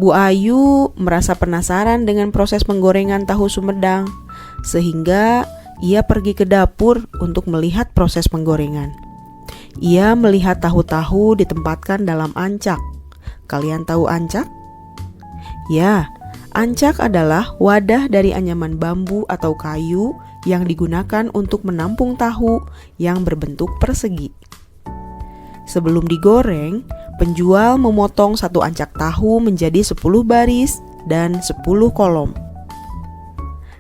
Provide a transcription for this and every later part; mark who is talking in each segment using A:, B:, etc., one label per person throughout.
A: Bu Ayu merasa penasaran dengan proses penggorengan tahu Sumedang, sehingga ia pergi ke dapur untuk melihat proses penggorengan. Ia melihat tahu-tahu ditempatkan dalam ancak. Kalian tahu ancak? Ya, ancak adalah wadah dari anyaman bambu atau kayu yang digunakan untuk menampung tahu yang berbentuk persegi. Sebelum digoreng, penjual memotong satu ancak tahu menjadi 10 baris dan 10 kolom.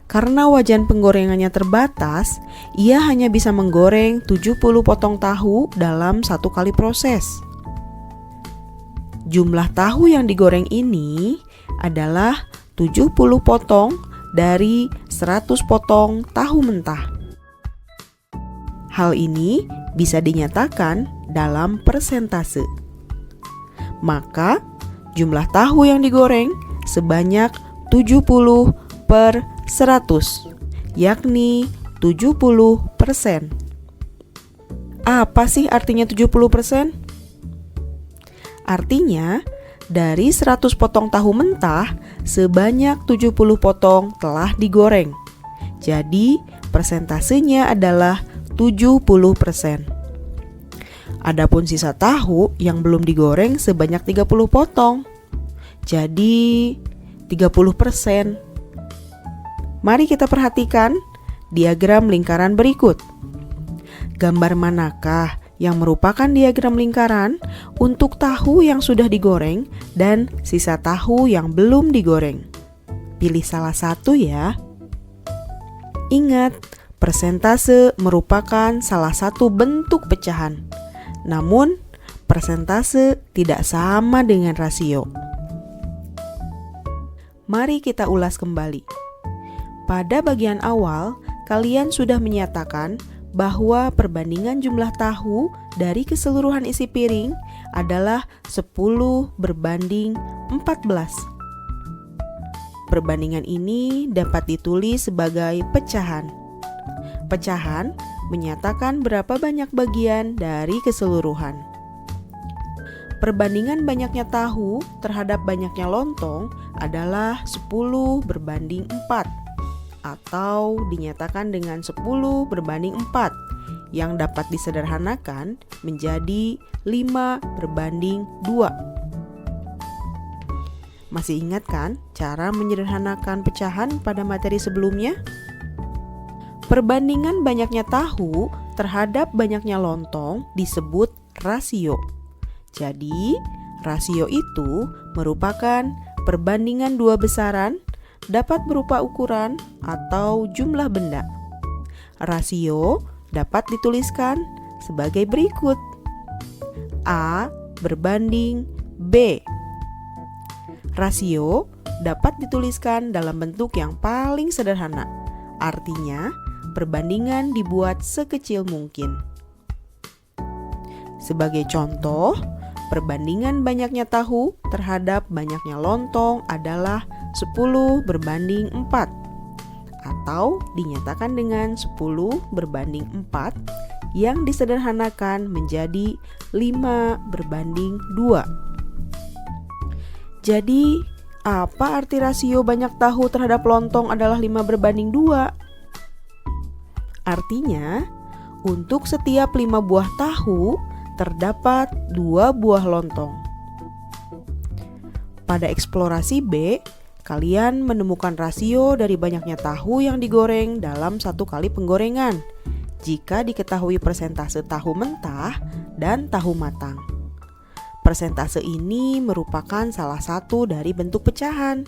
A: Karena wajan penggorengannya terbatas, ia hanya bisa menggoreng 70 potong tahu dalam satu kali proses. Jumlah tahu yang digoreng ini adalah 70 potong dari 100 potong tahu mentah. Hal ini bisa dinyatakan dalam persentase. Maka, jumlah tahu yang digoreng sebanyak 70 per 100, yakni 70%. Apa sih artinya 70%? Artinya, dari 100 potong tahu mentah, sebanyak 70 potong telah digoreng. Jadi, persentasenya adalah 70%. Adapun sisa tahu yang belum digoreng sebanyak 30 potong. Jadi, 30%. Mari kita perhatikan diagram lingkaran berikut. Gambar manakah yang merupakan diagram lingkaran untuk tahu yang sudah digoreng dan sisa tahu yang belum digoreng? Pilih salah satu ya. Ingat, persentase merupakan salah satu bentuk pecahan. Namun, persentase tidak sama dengan rasio. Mari kita ulas kembali. Pada bagian awal, kalian sudah menyatakan bahwa perbandingan jumlah tahu dari keseluruhan isi piring adalah 10 berbanding 14. Perbandingan ini dapat ditulis sebagai pecahan. Pecahan menyatakan berapa banyak bagian dari keseluruhan. Perbandingan banyaknya tahu terhadap banyaknya lontong adalah 10 berbanding 4. Atau dinyatakan dengan 10 berbanding 4 yang dapat disederhanakan menjadi 5 berbanding 2. Masih ingat kan cara menyederhanakan pecahan pada materi sebelumnya? Perbandingan banyaknya tahu terhadap banyaknya lontong disebut rasio. Jadi, rasio itu merupakan perbandingan dua besaran, dapat berupa ukuran atau jumlah benda. Rasio dapat dituliskan sebagai berikut: A berbanding B. Rasio dapat dituliskan dalam bentuk yang paling sederhana. Artinya, perbandingan dibuat sekecil mungkin. Sebagai contoh, perbandingan banyaknya tahu terhadap banyaknya lontong adalah 10 berbanding 4 atau dinyatakan dengan 10 berbanding 4 yang disederhanakan menjadi 5 berbanding 2. Jadi, apa arti rasio banyak tahu terhadap lontong adalah 5 berbanding 2? Artinya, untuk setiap 5 buah tahu terdapat 2 buah lontong. Pada eksplorasi B, kalian menemukan rasio dari banyaknya tahu yang digoreng dalam satu kali penggorengan jika diketahui persentase tahu mentah dan tahu matang. Persentase ini merupakan salah satu dari bentuk pecahan.